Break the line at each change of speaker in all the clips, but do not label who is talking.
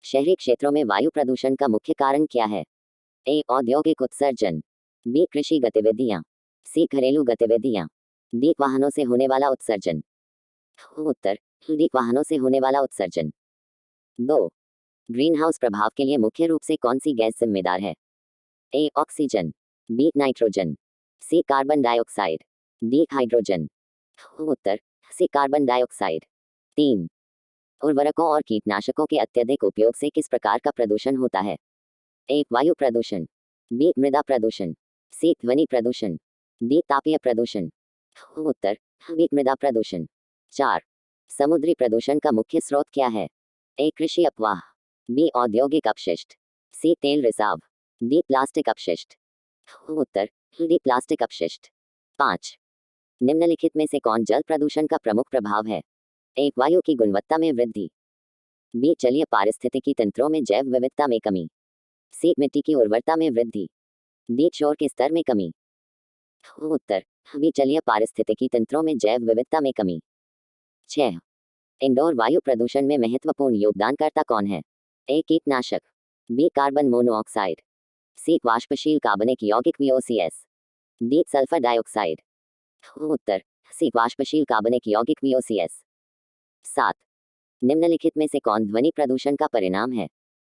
शहरी क्षेत्रों में वायु प्रदूषण का मुख्य कारण क्या है? ए. औद्योगिक उत्सर्जन। बी. कृषि गतिविधियां। सी. घरेलू गतिविधियां। डी. वाहनों से होने वाला उत्सर्जन। उत्तर डी. वाहनों से होने वाला उत्सर्जन। 2. ग्रीन हाउस प्रभाव के लिए मुख्य रूप से कौन सी गैस जिम्मेदार है? A. Oxygen. B. Nitrogen. C. Carbon dioxide. D. Hydrogen. उत्तर सी. Carbon dioxide. 3. उर्वरकों और कीटनाशकों के अत्यधिक उपयोग से किस प्रकार का प्रदूषण होता है? ए. वायु प्रदूषण। बी. मृदा प्रदूषण। सी. ध्वनि प्रदूषण। डी. तापीय प्रदूषण। उत्तर बी. मृदा प्रदूषण। 4. समुद्री प्रदूषण का मुख्य स्रोत क्या है? ए. कृषि अपवाह। बी. औद्योगिक अपशिष्ट। सी. तेल रिसाव। डी. प्लास्टिक अपशिष्ट। उत्तर डी. प्लास्टिक अपशिष्ट। 5. निम्नलिखित में से कौन जल प्रदूषण का प्रमुख प्रभाव है? ए. वायु की गुणवत्ता में वृद्धि। बी. जलीय पारिस्थितिकी तंत्रों में जैव विविधता में कमी। सी. मिट्टी की उर्वरता में वृद्धि। डी. शोर के स्तर में कमी। उत्तर बी. जलीय पारिस्थितिकी तंत्रों में जैव विविधता में कमी। 6. इंडोर वायु प्रदूषण में महत्वपूर्ण योगदानकर्ता कौन है? ए. कीटनाशक। बी. Carbon monoxide. सी. वाष्पशील कार्बनिक यौगिक VOCs। डी. Sulphur dioxide. उत्तर सी. वाष्पशील कार्बनिक यौगिक VOCs। 7. निम्नलिखित में से कौन ध्वनि प्रदूषण का परिणाम है?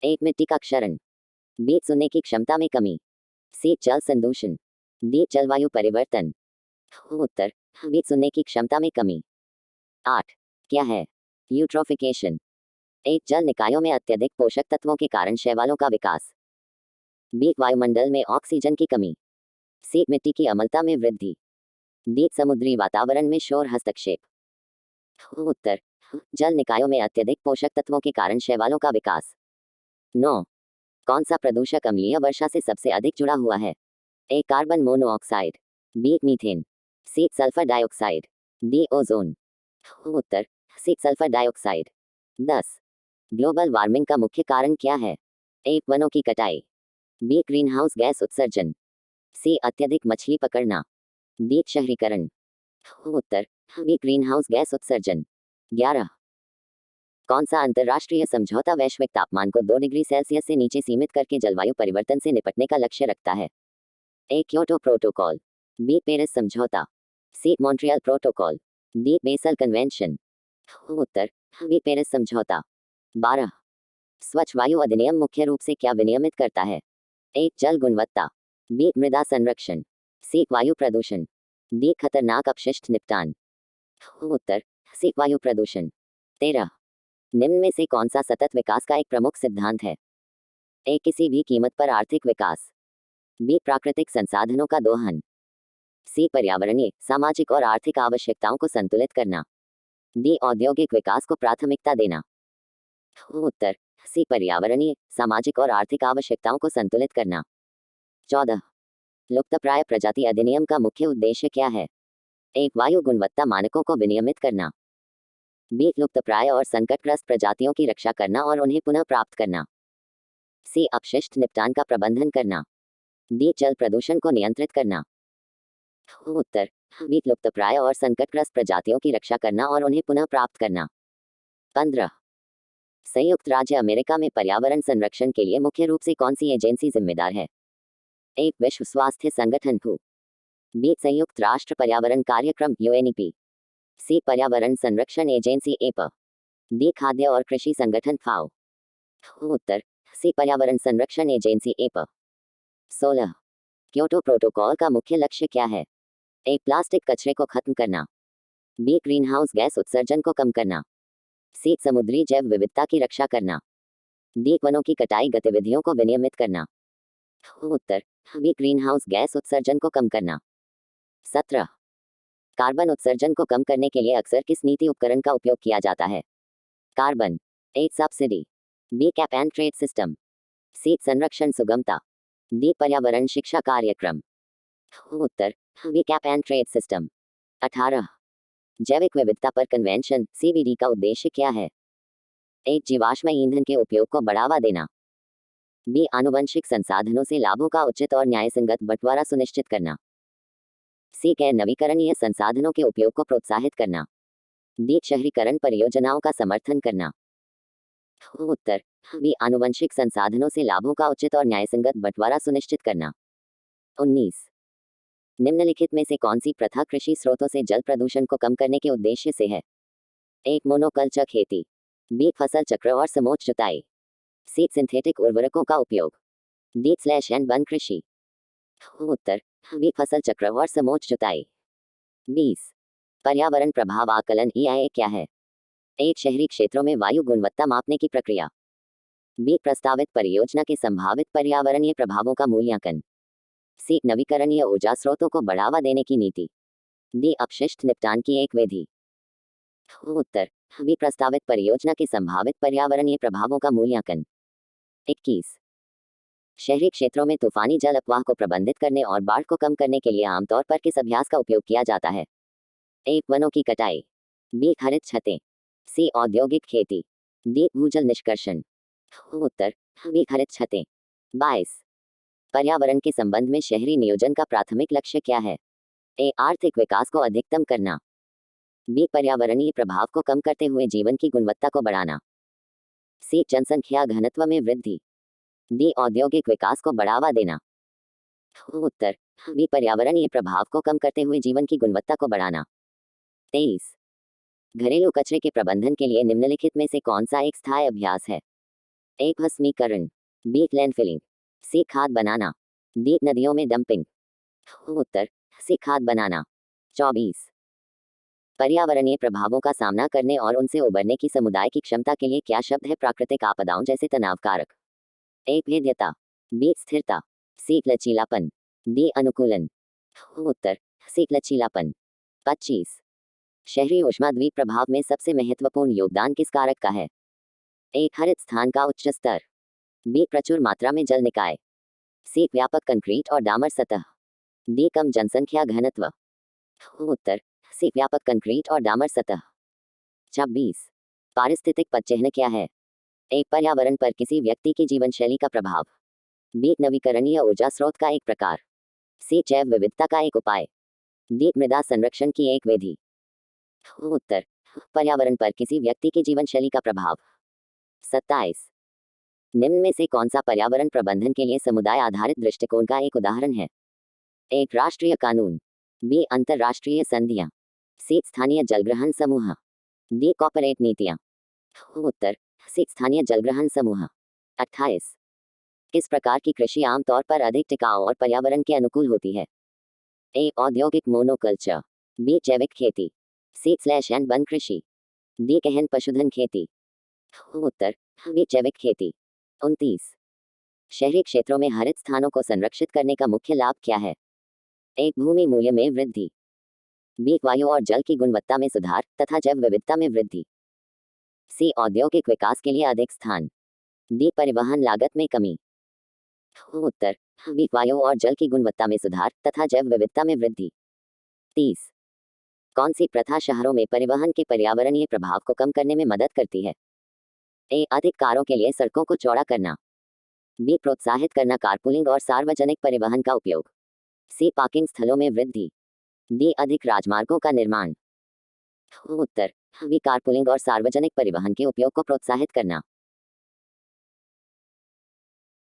ए. मिट्टी का क्षरण। बी. सुनने की क्षमता में कमी। सी. जल संदूषण। डी. जलवायु परिवर्तन। उत्तर बी. सुनने की क्षमता में कमी। 8. क्या है यूट्रोफिकेशन? ए. जल निकायों में अत्यधिक पोषक तत्वों के कारण शैवालों का विकास। बी. वायुमंडल में ऑक्सीजन की कमी। सी. मिट्टी की अम्लता में वृद्धि। डी. समुद्री वातावरण में शोर हस्तक्षेप। उत्तर जल निकायों में अत्यधिक पोषक तत्वों के कारण शैवालों का विकास। 9. कौन सा प्रदूषक अम्लीय वर्षा से सबसे अधिक जुड़ा हुआ है? A. Carbon monoxide. B. Methane. C. Sulphur dioxide. D. Ozone. उत्तर C. Sulphur dioxide. 10. Global warming का मुख्य कारण क्या है? ए. वनों की कटाई। बी. ग्रीन हाउस गैस उत्सर्जन। सी. अत्यधिक मछली पकड़ना। डी. शहरीकरण। उत्तर बी. ग्रीन हाउस गैस उत्सर्जन। 11. कौन सा अंतर्राष्ट्रीय समझौता वैश्विक तापमान को 2 डिग्री सेल्सियस से नीचे सीमित करके जलवायु परिवर्तन से निपटने का लक्ष्य रखता है? A. Kyoto protocol. B. Paris समझौता। C. Montreal protocol. D. Basel convention. उत्तर बी. पेरिस समझौता। 12. स्वच्छ वायु अधिनियम मुख्य रूप से क्या विनियमित करता है? ए. जल गुणवत्ता। बी. मृदा संरक्षण। सी. वायु प्रदूषण। डी. खतरनाक अपशिष्ट निपटान। उत्तर सी. वायु प्रदूषण। 13. निम्न में से कौन सा सतत विकास का एक प्रमुख सिद्धांत है? ए. किसी भी कीमत पर आर्थिक विकास। बी. प्राकृतिक संसाधनों का दोहन। सी. पर्यावरणीय सामाजिक और आर्थिक आवश्यकताओं को संतुलित करना। डी. औद्योगिक विकास को प्राथमिकता देना। उत्तर सी. पर्यावरणीय सामाजिक और आर्थिक आवश्यकताओं को संतुलित करना। 14. लुप्तप्राय प्रजाति अधिनियम का मुख्य उद्देश्य क्या है? ए. वायु गुणवत्ता मानकों को विनियमित करना। बी. लुप्तप्राय और संकटग्रस्त प्रजातियों की रक्षा करना और उन्हें पुनः प्राप्त करना। सी. अपशिष्ट निपटान का प्रबंधन करना। डी. जल प्रदूषण को नियंत्रित करना। उत्तर बी. लुप्तप्राय और संकटग्रस्त प्रजातियों की रक्षा करना और उन्हें पुनः प्राप्त करना। 15. संयुक्त राज्य अमेरिका में पर्यावरण संरक्षण के लिए मुख्य रूप से कौन सी एजेंसी जिम्मेदार है? ए. विश्व स्वास्थ्य संगठन WHO। बी. संयुक्त राष्ट्र पर्यावरण कार्यक्रम UNEP। सी. पर्यावरण संरक्षण एजेंसी EPA। डी. खाद्य और कृषि संगठन FAO। उत्तर सी. पर्यावरण संरक्षण एजेंसी EPA। 16. क्योटो प्रोटोकॉल का मुख्य लक्ष्य क्या है? ए. प्लास्टिक कचरे को खत्म करना। बी. ग्रीन हाउस गैस उत्सर्जन को कम करना। सी. समुद्री जैव विविधता की रक्षा करना। डी. वनों की कटाई गतिविधियों को विनियमित करना। उत्तर बी. ग्रीन हाउस गैस उत्सर्जन को कम करना। 17. कार्बन उत्सर्जन को कम करने के लिए अक्सर किस नीति उपकरण का उपयोग किया जाता है? Carbon. A. Subsidy. B. Cap and trade system. C. संरक्षण सुगमता। डी. पर्यावरण शिक्षा कार्यक्रम। उत्तर B. Cap and trade system. 18. जैविक विविधता पर कन्वेंशन CBD का उद्देश्य क्या है? ए. जीवाश्म ईंधन के उपयोग को बढ़ावा देना। बी. आनुवंशिक संसाधनों से लाभों का उचित और न्यायसंगत बंटवारा सुनिश्चित करना। सी. गैर नवीकरणीय संसाधनों के उपयोग को प्रोत्साहित करना। डी. शहरीकरण परियोजनाओं का समर्थन करना। उत्तर बी आनुवंशिक संसाधनों से लाभों का उचित और न्यायसंगत बंटवारा सुनिश्चित करना। 19 निम्नलिखित में से कौन सी प्रथा कृषि स्रोतों से जल प्रदूषण को कम करने के उद्देश्य से है? एक मोनोकल्चर खेती, बी फसल चक्र और समोच्च जुताई, सी सिंथेटिक उर्वरकों का उपयोग, डी स्लैश एंड वन कृषि। उत्तर बी फसल चक्र और समोच्च जुताई। 20 पर्यावरण प्रभाव आकलन EIA क्या है? एक शहरी क्षेत्रों में वायु गुणवत्ता मापने की प्रक्रिया, बी प्रस्तावित परियोजना के संभावित पर्यावरणीय प्रभावों का मूल्यांकन, सी नवीकरणीय ऊर्जा स्रोतों को बढ़ावा देने की नीति, डी अपशिष्ट निपटान की एक विधि। उत्तर बी प्रस्तावित परियोजना के संभावित पर्यावरणीय प्रभावों का मूल्यांकन। 21 शहरी क्षेत्रों में तूफानी जल अपवाह को प्रबंधित करने और बाढ़ को कम करने के लिए आमतौर पर किस अभ्यास का उपयोग किया जाता है? ए वनों की कटाई, बी हरित छतें, सी औद्योगिक खेती, डी भूजल निष्कर्षण। उत्तर बी हरित छतें। 22 पर्यावरण के संबंध में शहरी नियोजन का प्राथमिक लक्ष्य क्या है? ए आर्थिक विकास को अधिकतम करना, बी पर्यावरणीय प्रभाव को कम करते हुए जीवन की गुणवत्ता को बढ़ाना, सी जनसंख्या घनत्व में वृद्धि, डी औद्योगिक विकास को बढ़ावा देना। उत्तर बी पर्यावरणीय प्रभाव को कम करते हुए जीवन की गुणवत्ता को बढ़ाना। 23 घरेलू कचरे के प्रबंधन के लिए निम्नलिखित में से कौन सा एक स्थायी अभ्यास है? ए भस्मीकरण, बी लैंडफिलिंग, सी खाद बनाना, डी नदियों में डंपिंग। उत्तर सी खाद बनाना। 24 पर्यावरणीय प्रभावों का सामना करने और उनसे उबरने की समुदाय की क्षमता के लिए क्या शब्द है प्राकृतिक आपदाओं जैसे तनाव कारक? ए भेद्यता, बी स्थिरता, सी लचीलापन, डी अनुकूलन। उत्तर सी लचीलापन। 25 शहरी ऊष्माद्वीप प्रभाव में सबसे महत्वपूर्ण योगदान किस कारक का है? ए हरित स्थान का उच्च स्तर, बी प्रचुर मात्रा में जल निकाय, सी व्यापक कंक्रीट और डामर सतह, डी कम जनसंख्या घनत्व। उत्तर सी व्यापक कंक्रीट और डामर सतह। 26 पारिस्थितिक पदचिह्न क्या है? ए पर्यावरण पर किसी व्यक्ति की जीवन शैली का प्रभाव, बी नवीकरणीय ऊर्जा स्रोत का एक प्रकार, सी जैव विविधता का एक उपाय, डी मृदा संरक्षण की एक विधि। उत्तर पर्यावरण पर किसी व्यक्ति की जीवन शैली का प्रभाव। 27 निम्न में से कौन सा पर्यावरण प्रबंधन के लिए समुदाय आधारित दृष्टिकोण का एक उदाहरण है? एक राष्ट्रीय कानून, बी अंतरराष्ट्रीय संधियां, सी स्थानीय जलग्रहण समूह, डी कॉर्पोरेट नीतियां। उत्तर सी स्थानीय जलग्रहण समूह। 28 किस प्रकार की कृषि आमतौर पर अधिक टिकाऊ और पर्यावरण के अनुकूल होती है? ए औद्योगिक मोनोकल्चर, बी जैविक खेती, सी स्लैश एंड वन कृषि, डी गहन पशुधन खेती। उत्तर बी जैविक खेती। 29 शहरी क्षेत्रों में हरित स्थानों को संरक्षित करने का मुख्य लाभ क्या है? एक भूमि मूल्य में वृद्धि, बी वायु और जल की गुणवत्ता में सुधार तथा जैव विविधता में वृद्धि, सी औद्योगिक विकास के लिए अधिक स्थान, डी परिवहन लागत में कमी। उत्तर बी वायु और जल की गुणवत्ता में सुधार तथा जैव विविधता में वृद्धि। 30 कौन सी प्रथा शहरों में परिवहन के पर्यावरणीय प्रभाव को कम करने में मदद करती है? ए अधिक कारों के लिए सड़कों को चौड़ा करना, बी प्रोत्साहित करना कारपूलिंग और सार्वजनिक परिवहन का उपयोग, सी पार्किंग स्थलों में वृद्धि, डी अधिक राजमार्गों का निर्माण। उत्तर बी कारपूलिंग और सार्वजनिक परिवहन के उपयोग को प्रोत्साहित करना।